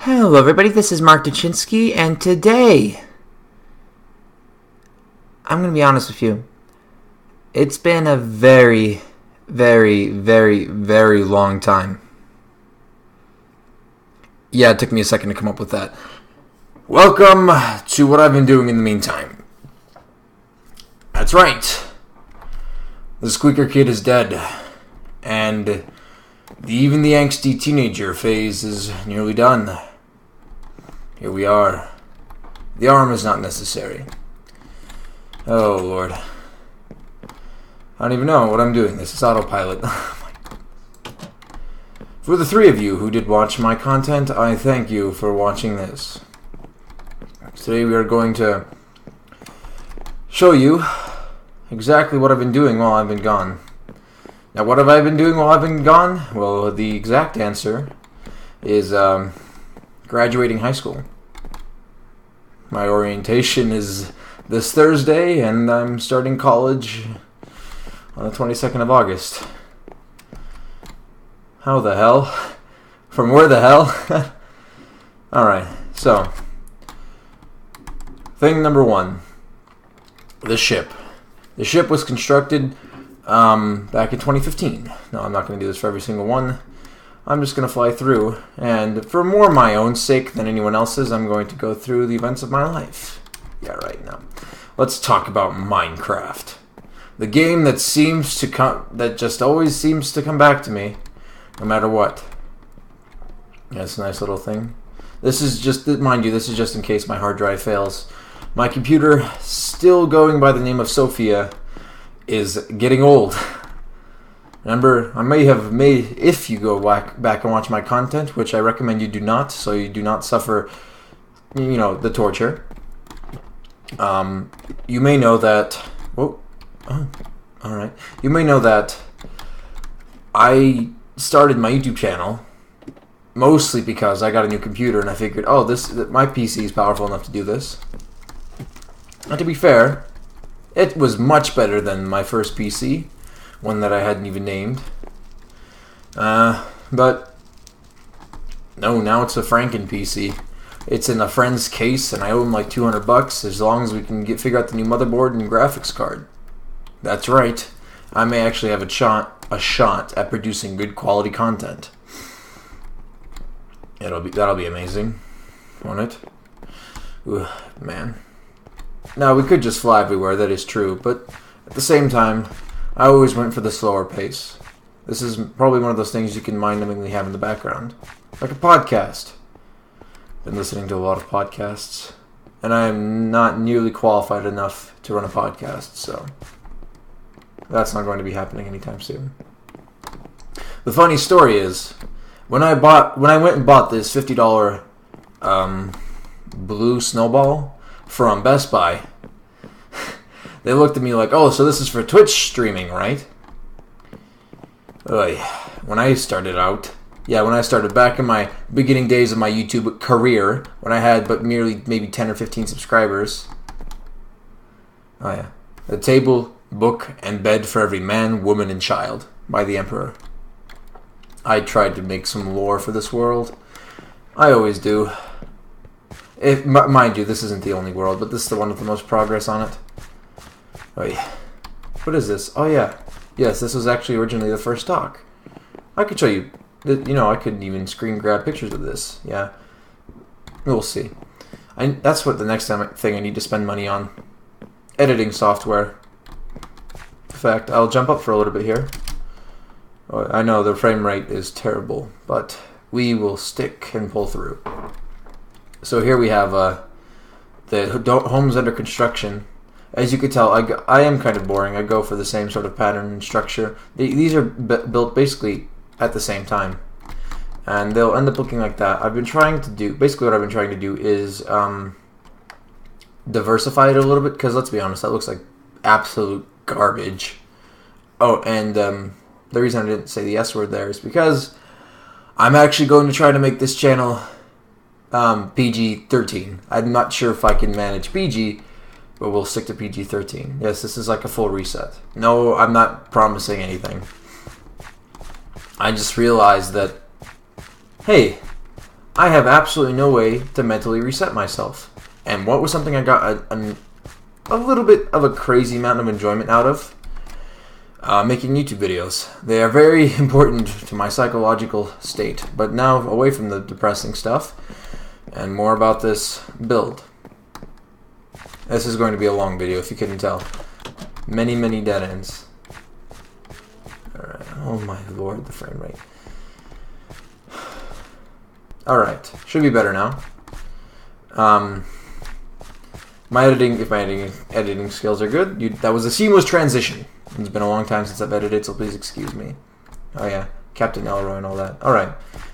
Hello everybody, this is Mark Duchinsky, and today, I'm going to be honest with you. It's been a very, very, very, very long time. Yeah, it took me a second to come up with that. Welcome to what I've been doing in the meantime. That's right. The squeaker kid is dead, and even the angsty teenager phase is nearly done. Here we are. The arm is not necessary. Oh, Lord. I don't even know what I'm doing. This is autopilot. For the three of you who did watch my content, I thank you for watching this. Today we are going to show you exactly what I've been doing while I've been gone. Now, what have I been doing while I've been gone? Well, the exact answer is graduating high school. My orientation is this Thursday, and I'm starting college on the 22nd of August. How the hell? From where the hell? Alright, so thing number one, the ship. The ship was constructed back in 2015. No, I'm not going to do this for every single one. I'm just going to fly through, and for more my own sake than anyone else's, I'm going to go through the events of my life. Yeah, right now. Let's talk about Minecraft. The game that just always seems to come back to me, no matter what. That's a nice little thing. This is just, mind you, this is just in case my hard drive fails. My computer, still going by the name of Sophia, is getting old. Remember, I may have made, if you go back and watch my content, which I recommend you do not, so you do not suffer, the torture. You may know that, alright. You may know that I started my YouTube channel mostly because I got a new computer and I figured, my PC is powerful enough to do this. And to be fair, it was much better than my first PC, one that I hadn't even named. But no, now it's a Franken PC. It's in a friend's case, and I owe him like $200 as long as we can figure out the new motherboard and graphics card. That's right. I may actually have a shot at producing good quality content. That'll be amazing, won't it? Ooh, man. Now, we could just fly everywhere, that is true, but at the same time, I always went for the slower pace. This is probably one of those things you can mind-numbingly have in the background. Like a podcast. Been listening to a lot of podcasts, and I am not nearly qualified enough to run a podcast, so that's not going to be happening anytime soon. The funny story is, when I went and bought this $50 blue snowball from Best Buy, they looked at me like, oh, so this is for Twitch streaming, right? When I started back in my beginning days of my YouTube career, when I had but maybe 10 or 15 subscribers. Oh yeah. A table, book, and bed for every man, woman, and child by the Emperor. I tried to make some lore for this world. I always do. Mind you, this isn't the only world, but this is the one with the most progress on it. What is this? Oh yeah. Yes, this was actually originally the first stock. I could show you. I could even screen grab pictures of this. Yeah. We'll see. That's what the next thing I need to spend money on. Editing software. In fact, I'll jump up for a little bit here. Oh, I know the frame rate is terrible, but we will stick and pull through. So here we have the homes under construction. As you can tell, I am kind of boring. I go for the same sort of pattern and structure. These are built basically at the same time, and they'll end up looking like that. What I've been trying to do is diversify it a little bit, because let's be honest, that looks like absolute garbage. Oh, and the reason I didn't say the S word there is because I'm actually going to try to make this channel PG-13. I'm not sure if I can manage PG, but we'll stick to PG-13. Yes, this is like a full reset. No, I'm not promising anything. I just realized that, hey, I have absolutely no way to mentally reset myself. And what was something I got a little bit of a crazy amount of enjoyment out of? Making YouTube videos. They are very important to my psychological state. But now, away from the depressing stuff, and more about this build. This is going to be a long video, if you couldn't tell. Many, many dead ends. Alright, oh my lord, the frame rate. Alright, should be better now. My editing, if my editing skills are good, that was a seamless transition. It's been a long time since I've edited, so please excuse me. Oh yeah, Captain Elroy and all that. Alright,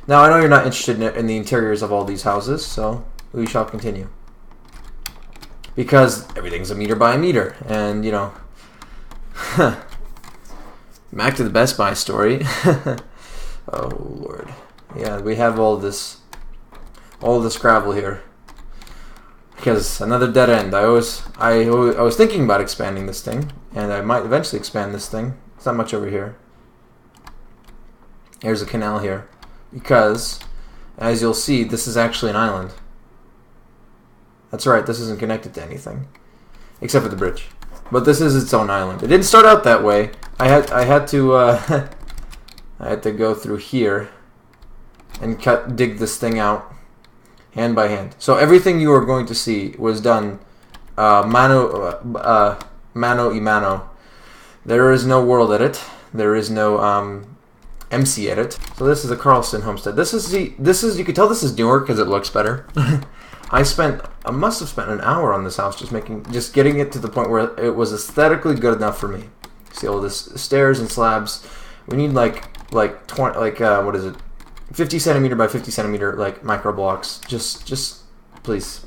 now I know you're not interested in the interiors of all these houses, so we shall continue. Because everything's a meter by a meter, and you know, back to the Best Buy story. Oh lord, yeah, we have all this gravel here because another dead end. I was thinking about expanding this thing, and I might eventually expand this thing. It's not much over here. Here's a canal here because, as you'll see, this is actually an island. That's right, this isn't connected to anything except for the bridge. But this is its own island. It didn't start out that way. I had to I had to go through here and dig this thing out hand by hand. So everything you are going to see was done mano y mano. There is no world edit. There is no MC edit. So this is a Carlson homestead. This is you can tell this is newer because it looks better. I must have spent an hour on this house just getting it to the point where it was aesthetically good enough for me. See all this stairs and slabs. We need like 20, what is it? 50 centimeter by 50 centimeter like micro blocks. Just please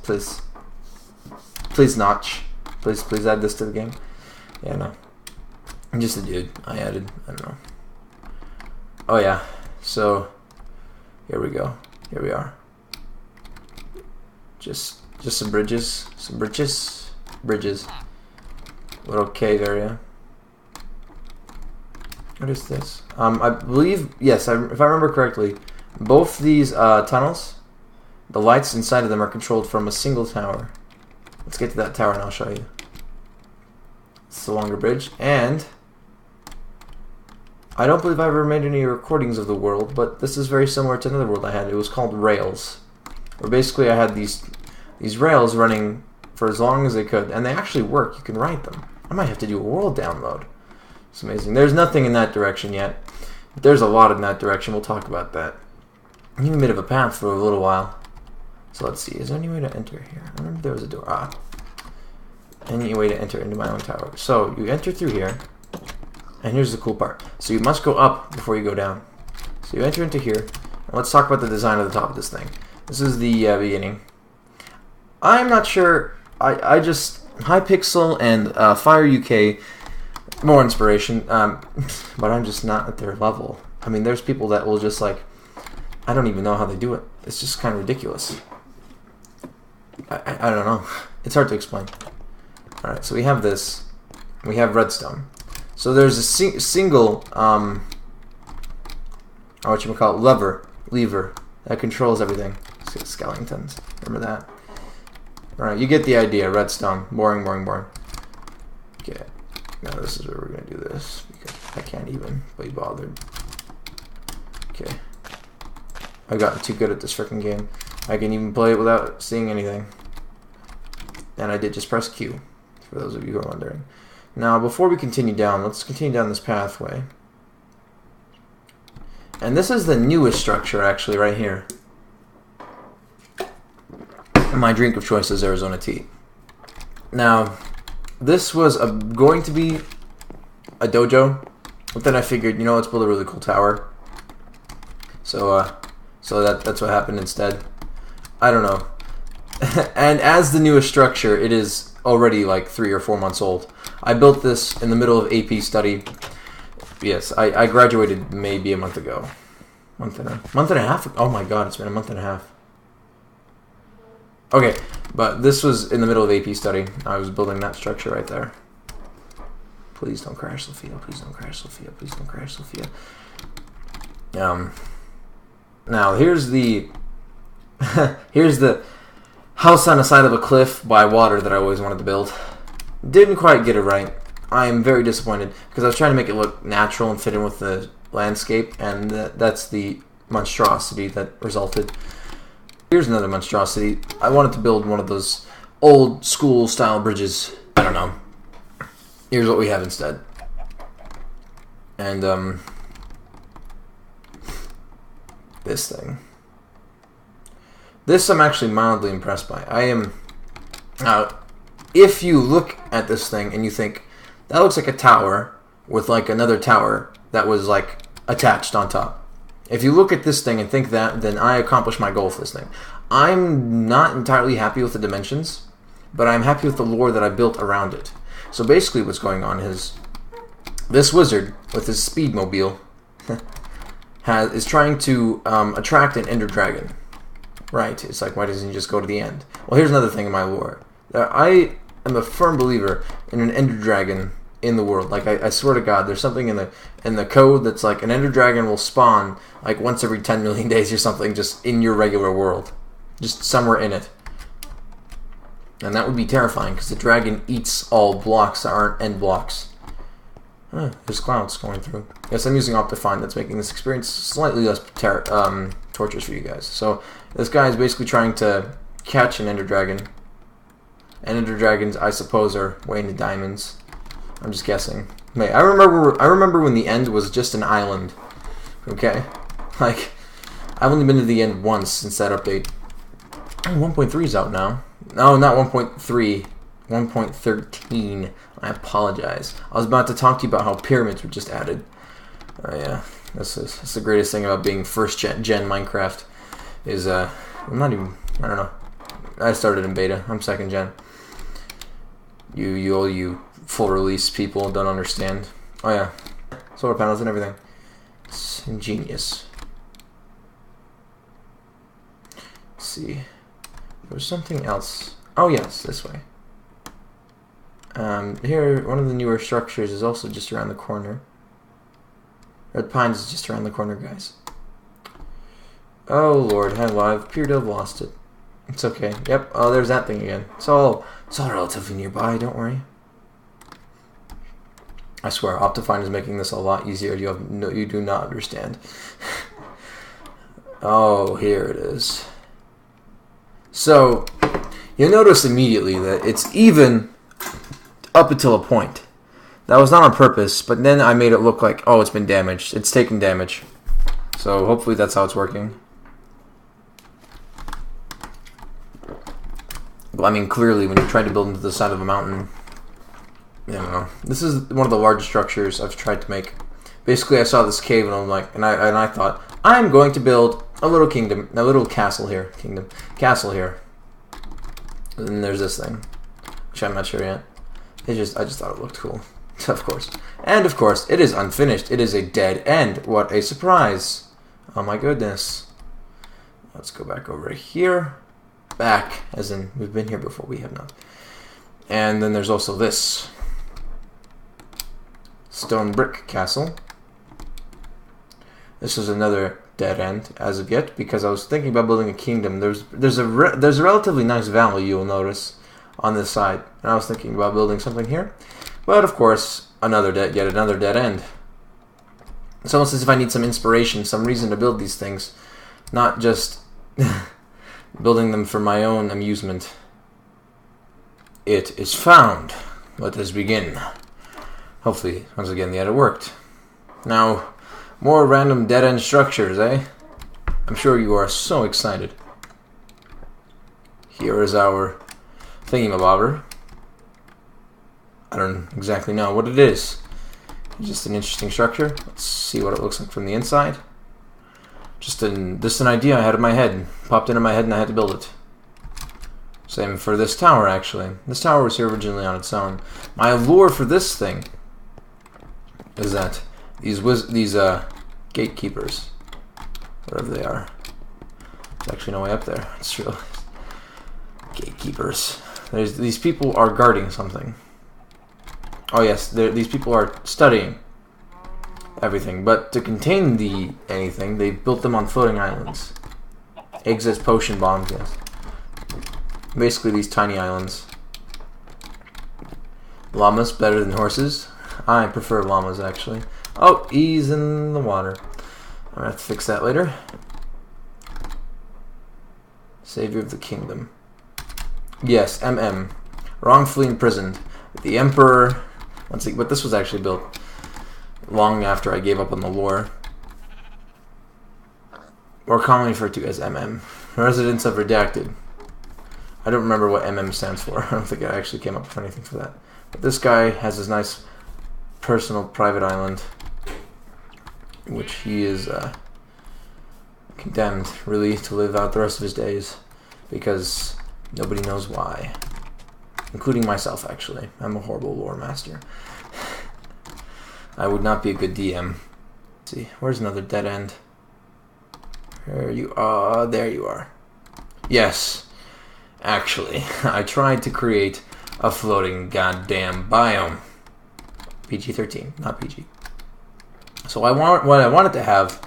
notch. Please add this to the game. Yeah, no. I'm just a dude. I don't know. Oh yeah. So here we go. Here we are. Just some bridges. Bridges. Little cave area. What is this? I believe, yes, if I remember correctly, both these tunnels, the lights inside of them are controlled from a single tower. Let's get to that tower and I'll show you. It's the longer bridge, and I don't believe I ever made any recordings of the world, but this is very similar to another world I had. It was called Rails, where basically I had these rails running for as long as they could, and they actually work. You can write them. I might have to do a world download. It's amazing. There's nothing in that direction yet. There's a lot in that direction. We'll talk about that. I'm in a bit of a path for a little while. So let's see. Is there any way to enter here? I remember there was a door. Any way to enter into my own tower. So you enter through here. And here's the cool part. So you must go up before you go down. So you enter into here. And let's talk about the design of the top of this thing. This is the beginning. I'm not sure. I just Hypixel and Fire UK, more inspiration, but I'm just not at their level. I mean, there's people that will just like, I don't even know how they do it. It's just kind of ridiculous. I don't know. It's hard to explain. All right, so we have this. We have redstone. So there's a single, lever that controls everything. Skeletons. Remember that? Alright, you get the idea. Redstone. Boring. Okay. Now this is where we're going to do this, because I can't even be bothered. Okay. I've gotten too good at this freaking game. I can even play it without seeing anything. And I did just press Q, for those of you who are wondering. Now, before we continue down, let's continue down this pathway. And this is the newest structure, actually, right here. My drink of choice is Arizona tea. Now, this was going to be a dojo, but then I figured, you know, let's build a really cool tower. So that's what happened instead. I don't know. And as the newest structure, it is already like 3 or 4 months old. I built this in the middle of AP study. Yes, I graduated maybe a month ago. Month and a half? Oh my god, it's been a month and a half. Okay, but this was in the middle of AP study. I was building that structure right there. Please don't crash, Sophia. Please don't crash, Sophia. Please don't crash, Sophia. Now here's the Here's the house on the side of a cliff by water that I always wanted to build. Didn't quite get it right. I am very disappointed because I was trying to make it look natural and fit in with the landscape, and that's the monstrosity that resulted. Here's another monstrosity. I wanted to build one of those old school style bridges. I don't know. Here's what we have instead. And this thing. This I'm actually mildly impressed by. I am. If you look at this thing and you think that looks like a tower with like another tower that was like attached on top. If you look at this thing and think that, then I accomplished my goal for this thing. I'm not entirely happy with the dimensions, but I'm happy with the lore that I built around it. So basically what's going on is this wizard with his speedmobile is trying to attract an ender dragon. Right, it's like, why doesn't he just go to the end? Well, here's another thing in my lore. I am a firm believer in an ender dragon in the world. Like, I swear to God, there's something in the code that's like an ender dragon will spawn like once every 10 million days or something, just in your regular world. Just somewhere in it. And that would be terrifying, because the dragon eats all blocks that aren't end blocks. There's clouds going through. Yes, I'm using Optifine. That's making this experience slightly less torturous for you guys. So, this guy is basically trying to catch an ender dragon. And ender dragons, I suppose, are way into diamonds. I'm just guessing. Wait, I remember when the end was just an island. Okay? Like, I've only been to the end once since that update. Oh, 1.3 is out now. No, not 1.3. 1.13. I apologize. I was about to talk to you about how pyramids were just added. Oh yeah, that's the greatest thing about being first gen Minecraft. Is I'm not even. I don't know. I started in beta. I'm second gen. You full release people don't understand. Oh yeah, solar panels and everything. It's ingenious. Let's see. There's something else. Oh yes, this way. Here, one of the newer structures is also just around the corner. Red Pines is just around the corner, guys. Oh Lord, I've appeared to have lost it. It's okay. Yep. Oh, there's that thing again. It's all relatively nearby. Don't worry. I swear, Optifine is making this a lot easier. You do not understand. Oh, here it is. So, you'll notice immediately that it's even up until a point. That was not on purpose, but then I made it look like, oh, it's been damaged. It's taken damage. So hopefully that's how it's working. Well, I mean, clearly, when you try to build into the side of a mountain, I don't know. This is one of the largest structures I've tried to make. Basically, I saw this cave, and I'm like, and I thought, I'm going to build a little kingdom, a little castle here, castle here. And then there's this thing, which I'm not sure yet. I just thought it looked cool, of course. And of course, it is unfinished. It is a dead end. What a surprise! Oh my goodness. Let's go back over here. Back, as in we've been here before. We have not. And then there's also this stone brick castle. This is another dead end as of yet, because I was thinking about building a kingdom. There's a relatively nice valley, you'll notice, on this side, and I was thinking about building something here, but of course yet another dead end. It's almost as if I need some inspiration, some reason to build these things, not just building them for my own amusement. It is found. Let us begin. Hopefully, once again, the edit worked. Now, more random dead-end structures, eh? I'm sure you are so excited. Here is our thingamabobber. I don't exactly know what it is. It's just an interesting structure. Let's see what it looks like from the inside. Just an idea I had in my head. Popped into my head and I had to build it. Same for this tower, actually. This tower was here originally on its own. My allure for this thing is that these gatekeepers, whatever they are, there's actually no way up there. It's real. Gatekeepers. These people are guarding something. Oh yes, these people are studying everything. But to contain anything, they built them on floating islands. Exit potion bombs, yes. Basically these tiny islands. Llamas better than horses? I prefer llamas, actually. Oh, he's in the water. I'm gonna have to fix that later. Savior of the kingdom. Yes, MM. Wrongfully imprisoned. The Emperor. Let's see, but this was actually built long after I gave up on the lore. Or commonly referred to as MM. Residents of Redacted. I don't remember what MM stands for. I don't think I actually came up with anything for that. But this guy has his nice personal private island, which he is condemned, really, to live out the rest of his days, because nobody knows why. Including myself, actually. I'm a horrible lore master. I would not be a good DM. Let's see, where's another dead end? There you are. There you are. Yes. Actually, I tried to create a floating goddamn biome. PG-13, not PG. So what I wanted to have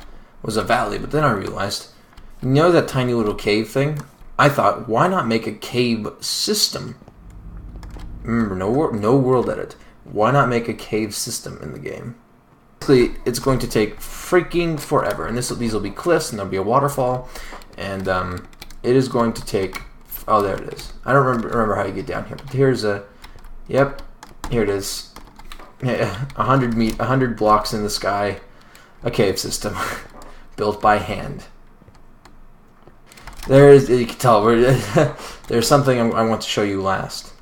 was a valley, but then I realized, you know that tiny little cave thing? I thought, why not make a cave system? Remember, no world edit. Why not make a cave system in the game? Basically, it's going to take freaking forever, and these will be cliffs, and there'll be a waterfall, and it is going to take. Oh, there it is. I don't remember how you get down here, but here's a. Yep, here it is. 100 blocks in the sky, a cave system built by hand. There's, you can tell, there's something I want to show you last.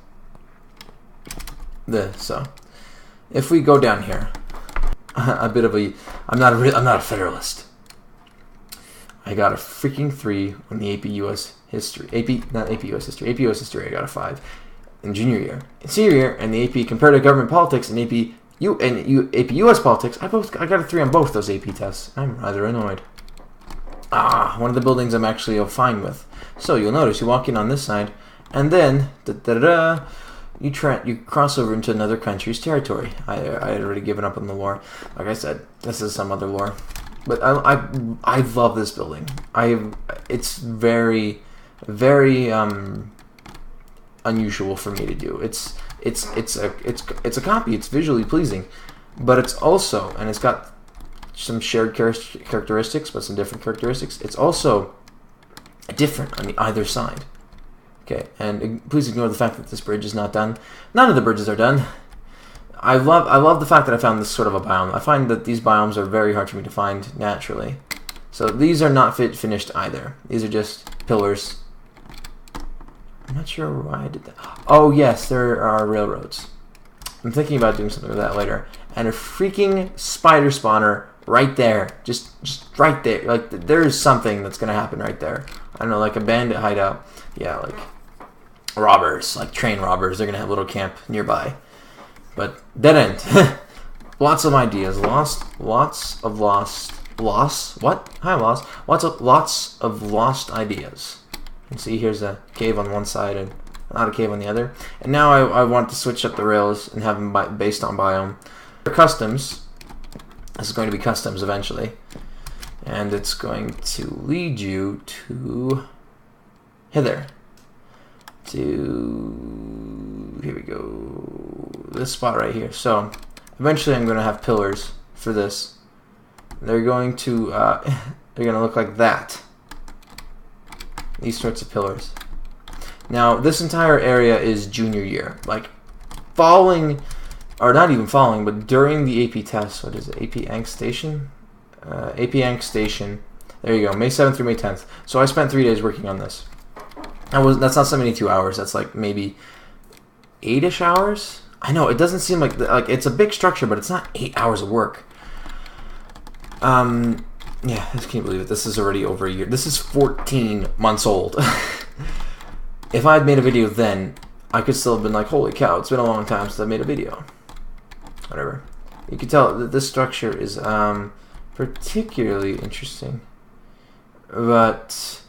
So, if we go down here, a bit of a, I'm not a federalist. I got a freaking 3 on the AP US history, not AP US history, AP US history. I got a 5 in junior year. In senior year, and the AP comparative government politics and AP US politics, I got a 3 on both those AP tests. I'm rather annoyed. One of the buildings I'm actually fine with. So you'll notice you walk in on this side, and then you cross over into another country's territory. I had already given up on the lore. Like I said, this is some other lore. But I love this building. It's very, very unusual for me to do. It's a copy. It's visually pleasing, but it's also, and it's got some shared characteristics, but some different characteristics. It's also different on either side. Okay, and please ignore the fact that this bridge is not done. None of the bridges are done. I love the fact that I found this sort of a biome. I find that these biomes are very hard for me to find naturally. So these are not finished either. These are just pillars. I'm not sure why I did that. Oh yes, there are railroads. I'm thinking about doing something with that later. And a freaking spider spawner right there. Just right there. Like, there's something that's going to happen right there. I don't know, like a bandit hideout. Yeah, like robbers, like train robbers. They're going to have a little camp nearby. But dead end. Lots of ideas. Lots of lost ideas. You can see here's a cave on one side and not a cave on the other. And now I want to switch up the rails and have them based on biome. For customs, this is going to be customs eventually. And it's going to lead you to hither. Here we go. This spot right here. So eventually I'm going to have pillars for this. They're going to look like that. These sorts of pillars. Now this entire area is junior year. Like falling, or not even falling, but during the AP test. What is it? AP Ank Station? AP Ank Station. There you go. May 7th through May 10th. So I spent 3 days working on this. That's not 72 hours. That's like maybe 8-ish hours. I know it doesn't seem like it's a big structure, but it's not 8 hours of work. Yeah, I just can't believe it. This is already over a year. This is 14 months old. If I had made a video then, I could still have been like, holy cow, it's been a long time since I made a video. Whatever. You can tell that this structure is particularly interesting. But,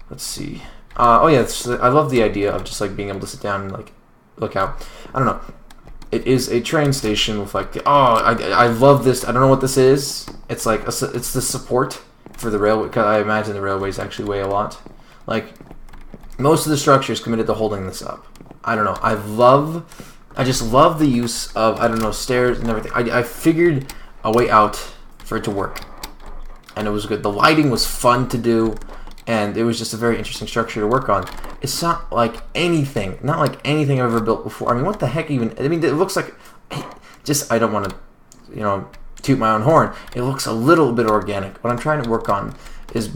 let's see. Oh yeah, I love the idea of just like being able to sit down and like look out. I don't know. It is a train station with like, oh, I love this. I don't know what this is. it's like it's the support for the railway. Because I imagine the railways actually weigh a lot. Like most of the structure is committed to holding this up. I don't know. I just love the use of, I don't know, stairs and everything. I figured a way out for it to work, and it was good. The lighting was fun to do, and it was just a very interesting structure to work on. It's not like anything I've ever built before. I mean, what the heck even? I mean, it looks like, just, I don't want to, you know, toot my own horn. It looks a little bit organic. What I'm trying to work on is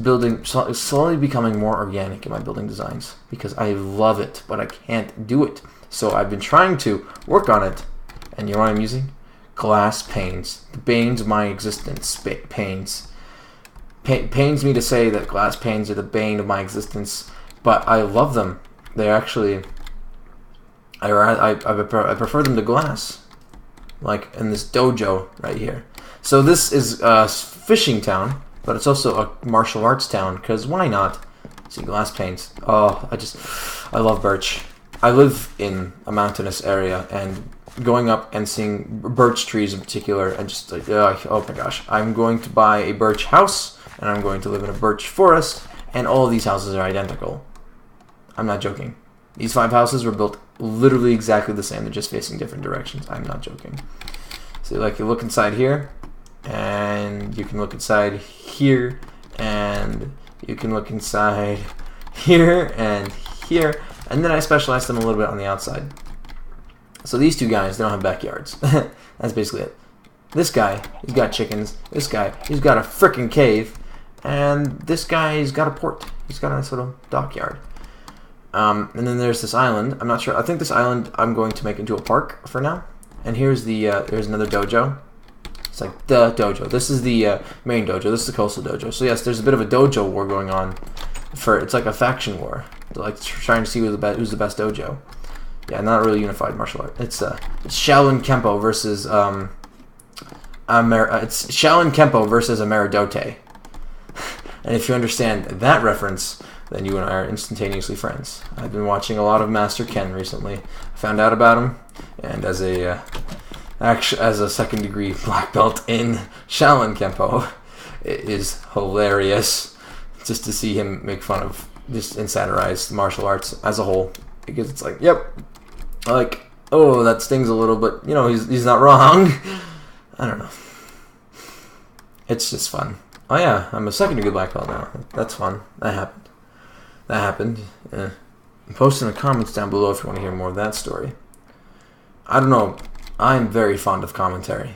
slowly becoming more organic in my building designs, because I love it, but I can't do it. So I've been trying to work on it, and you know what I'm using? Glass panes. The banes of my existence. Panes. Pains me to say that glass panes are the bane of my existence, but I love them. They're actually, I prefer them to glass, like in this dojo right here. So this is a fishing town, but it's also a martial arts town, because why not? See, glass panes. Oh, I love birch. I live in a mountainous area, and going up and seeing birch trees in particular, and just like, oh my gosh, I'm going to buy a birch house, and I'm going to live in a birch forest, and all of these houses are identical. I'm not joking. These 5 houses were built literally exactly the same. They're just facing different directions. I'm not joking. So like you look inside here, and you can look inside here, and you can look inside here and here, and then I specialized them a little bit on the outside. So these 2 guys, they don't have backyards. That's basically it. This guy, he's got chickens. This guy, he's got a frickin' cave. And this guy, he's got a port. He's got a nice little dockyard. And then there's this island. I'm not sure. I think this island I'm going to make into a park for now. And here's here's another dojo. It's like the dojo. This is the main dojo. This is the coastal dojo. So yes, there's a bit of a dojo war going on. It's like a faction war. They're like trying to see who's the best dojo. Yeah, not really unified martial art. It's Shaolin Kempo versus it's Shaolin Kempo versus Amaradote. And if you understand that reference, then you and I are instantaneously friends. I've been watching a lot of Master Ken recently. I found out about him, and as a second degree black belt in Shaolin Kempo, it is hilarious just to see him make fun of and satirize martial arts as a whole, because it's like, yep, like, oh, that stings a little, but you know, he's not wrong. I don't know. It's just fun. Oh yeah, I'm a second degree black belt now. That's fun. That happened. Post in the comments down below if you want to hear more of that story. I don't know. I'm very fond of commentary.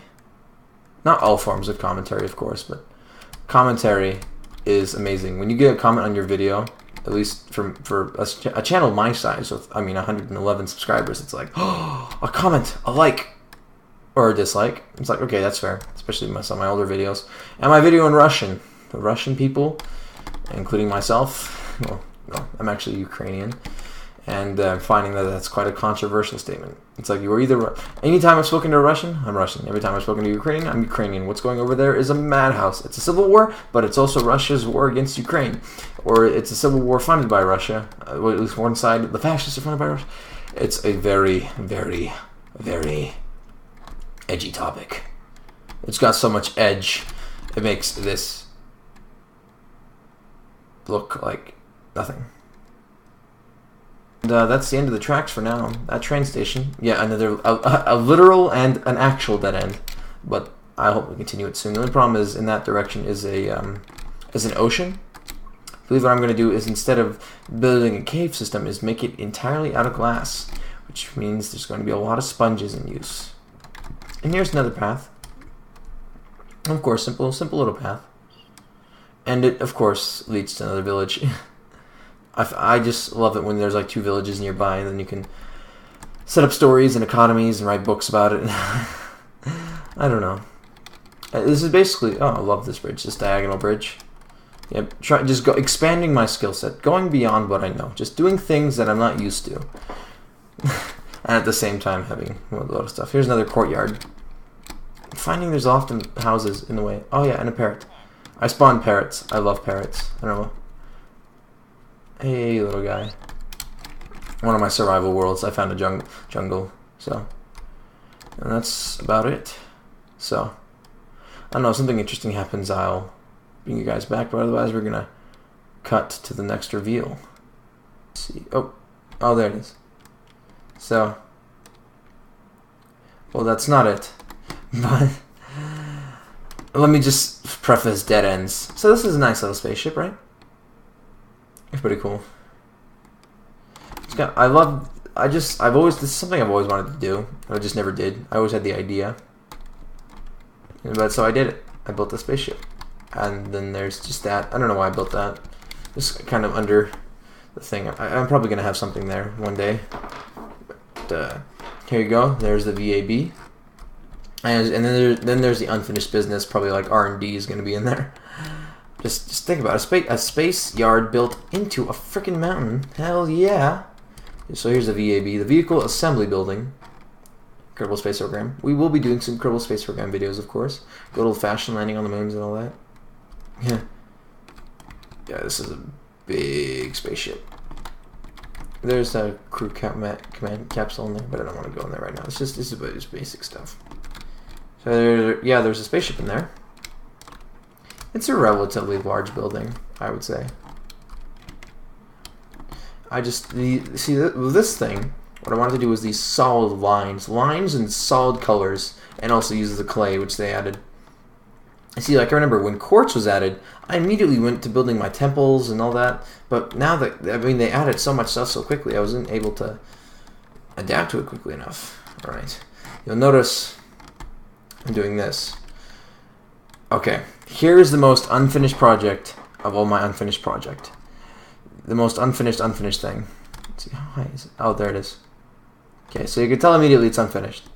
Not all forms of commentary, of course, but commentary is amazing. When you get a comment on your video, at least for a channel my size, with 111 subscribers, it's like, oh, a comment, a like, or a dislike. It's like, okay, that's fair, especially some of my older videos. And my video in Russian, the Russian people, including myself, well, no, I'm actually Ukrainian, and I'm finding that that's quite a controversial statement. It's like, you are either, anytime I've spoken to a Russian, I'm Russian. Every time I've spoken to a Ukrainian, I'm Ukrainian. What's going over there is a madhouse. It's a civil war, but it's also Russia's war against Ukraine. Or it's a civil war funded by Russia. At least one side, the fascists are funded by Russia. It's a very, very, very edgy topic. It's got so much edge, it makes this look like nothing. And that's the end of the tracks for now. That train station, yeah, another a literal and an actual dead end, but I hope we continue it soon. The only problem is in that direction is an ocean. I believe what I'm going to do is, instead of building a cave system, is make it entirely out of glass, which means there's going to be a lot of sponges in use. And here's another path. Of course, simple little path. And it, of course, leads to another village. I just love it when there's like 2 villages nearby, and then you can set up stories and economies and write books about it. I don't know. This is basically, oh, I love this bridge, this diagonal bridge. Yep, expanding my skill set, going beyond what I know, just doing things that I'm not used to. And at the same time having a lot of stuff. Here's another courtyard. Finding there's often houses in the way. Oh yeah, and a parrot. I spawned parrots. I love parrots. I don't know. Hey, little guy. One of my survival worlds, I found a jungle. So, and that's about it. So, don't know, if something interesting happens, I'll bring you guys back, but otherwise we're gonna cut to the next reveal. Let's see. Oh, there it is. So, well, that's not it, but let me just preface dead ends. So this is a nice little spaceship, right? It's pretty cool. It's got, this is something I've always wanted to do. I just never did. I always had the idea. But so I did it. I built a spaceship. And then there's just that. I don't know why I built that. Just kind of under the thing. I'm probably going to have something there one day. But, here you go. There's the VAB. And then there's the unfinished business. Probably like R&D is going to be in there. Just think about it. A space yard built into a freaking mountain. Hell yeah. So here's the VAB, the Vehicle Assembly Building. Kerbal Space Program. We will be doing some Kerbal Space Program videos, of course. Good old-fashioned landing on the moons and all that. Yeah. Yeah, this is a big spaceship. There's a crew command capsule in there, but I don't want to go in there right now. This is about just basic stuff. So there's a spaceship in there. It's a relatively large building, I would say. This thing, what I wanted to do was these solid lines and solid colors, and also use the clay, which they added. See, like I remember when quartz was added, I immediately went to building my temples and all that. But now that they added so much stuff so quickly, I wasn't able to adapt to it quickly enough. All right, you'll notice I'm doing this. Okay, here's the most unfinished project of all my unfinished project. The most unfinished thing. Let's see, how high is it? Oh, there it is. Okay, so you can tell immediately it's unfinished.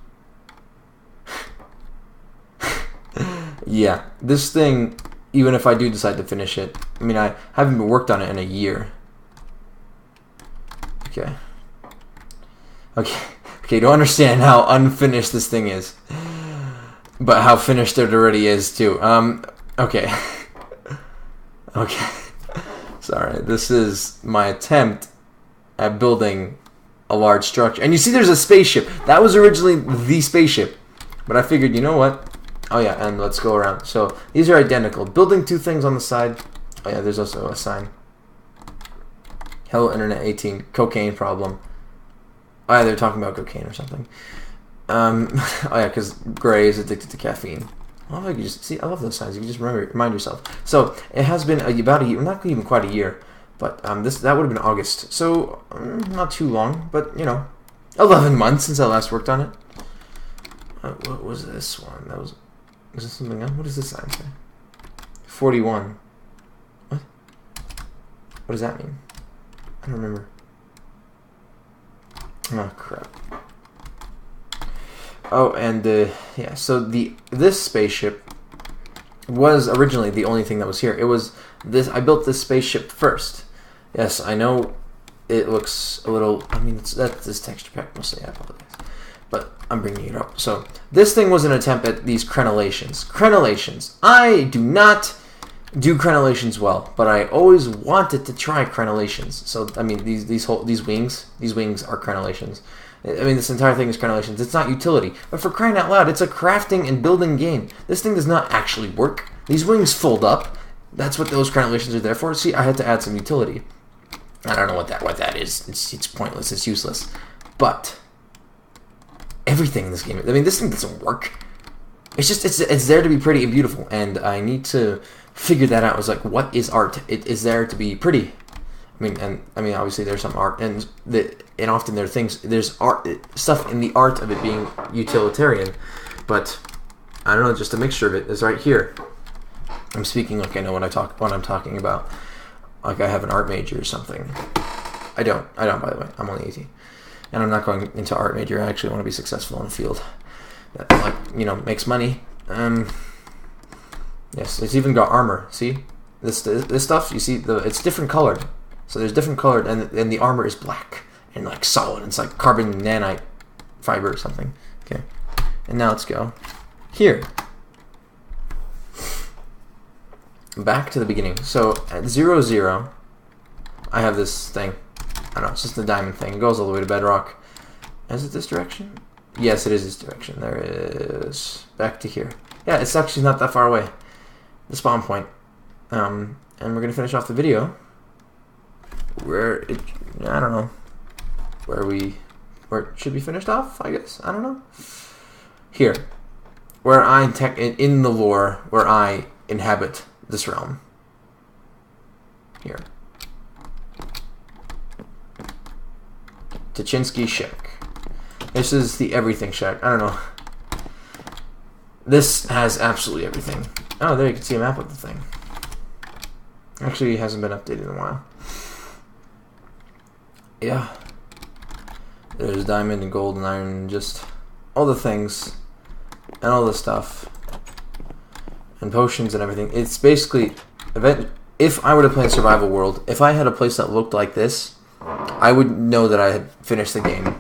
Yeah, this thing, even if I do decide to finish it, I mean, I haven't been worked on it in a year. Okay. Okay, to understand how unfinished this thing is. But how finished it already is, too. Okay. Okay. Sorry, this is my attempt at building a large structure. And you see there's a spaceship. That was originally the spaceship. But I figured, you know what? Oh yeah, and let's go around. So, these are identical. Building two things on the side. Oh yeah, there's also a sign. Hello Internet 18. Cocaine problem. Oh yeah, they're talking about cocaine or something. Oh yeah, because Gray is addicted to caffeine. I love you just see. I love those signs. You can just remind yourself. So it has been about a year, not even quite a year, but that would have been August. So not too long, but 11 months since I last worked on it. What was this one? Was this something else? What does this sign say? 41. What? What does that mean? I don't remember. Oh crap. Oh, and yeah, so this spaceship was originally the only thing that was here. It was this. I built this spaceship first. Yes, I know it looks a little. I mean, that's this texture pack mostly. I apologize, but I'm bringing it up. So this thing was an attempt at these crenellations. Crenellations. I do not do crenellations well, but I always wanted to try crenellations. So I mean, these wings are crenellations. I mean, this entire thing is crenellations. It's not utility. But for crying out loud, it's a crafting and building game. This thing does not actually work. These wings fold up. That's what those crenellations are there for. See, I had to add some utility. I don't know what that is. It's pointless. It's useless. But everything in this game, I mean, this thing doesn't work. It's just, it's there to be pretty and beautiful. And I need to figure that out. It's like, what is art? It is there to be pretty. I mean, obviously there's some art, and often there's art stuff in the art of it being utilitarian, but I don't know, just a mixture of it is right here. I'm speaking like I know what I'm talking about, like I have an art major or something. I don't, by the way. I'm only 18, and I'm not going into art major. I actually want to be successful in a field that makes money. Yes, it's even got armor. See this stuff? You see it's different colored. So there's different colored, and the armor is black and like solid. It's like carbon nanite fiber or something. Okay, and now let's go here. Back to the beginning. So at 0, 0, I have this thing. I don't know. It's just the diamond thing. It goes all the way to bedrock. Is it this direction? Yes, it is this direction. There it is. Back to here. yeah, it's actually not that far away. The spawn point. And we're gonna finish off the video where it, I don't know, where it should be finished off, I guess. I don't know. Here, where in the lore, where I inhabit this realm. Here. Tuchinski Shack. This is the everything shack. I don't know. This has absolutely everything. Oh, there you can see a map of the thing. Actually, it hasn't been updated in a while. Yeah. There's diamond and gold and iron and just all the things and all the stuff and potions and everything. It's basically, if I were to play in Survival World, if I had a place that looked like this, I would know that I had finished the game.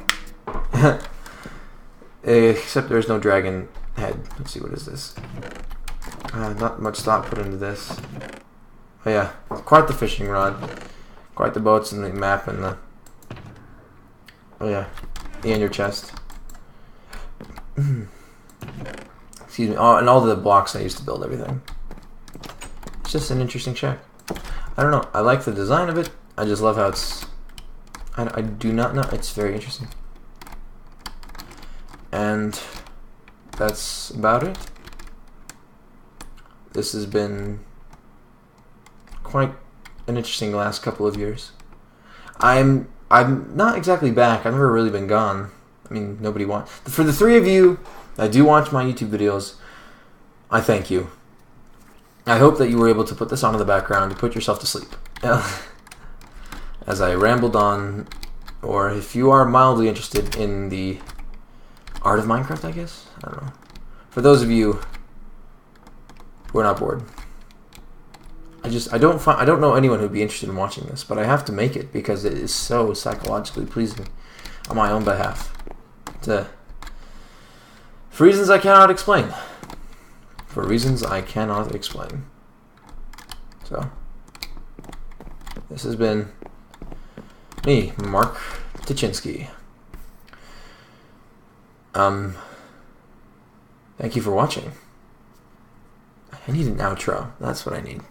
Except there's no dragon head. Let's see, what is this? Not much thought put into this. Oh yeah, quite the fishing rod. Quite the boats and the map and the... Oh yeah, in your chest. Excuse me. Oh, and all the blocks I used to build everything. It's just an interesting shack. I don't know. I like the design of it. I just love how it's... I do not know. It's very interesting. And that's about it. This has been quite an interesting last couple of years. I'm not exactly back. I've never really been gone. I mean, nobody wants... For the 3 of you that do watch my YouTube videos, I thank you. I hope that you were able to put this on in the background to put yourself to sleep. As I rambled on, or if you are mildly interested in the art of Minecraft, I guess? I don't know. For those of you who are not bored, I don't know anyone who'd be interested in watching this, but I have to make it because it is so psychologically pleasing on my own behalf. For reasons I cannot explain. For reasons I cannot explain. So, this has been me, Mark Tuchinski. Thank you for watching. I need an outro. That's what I need.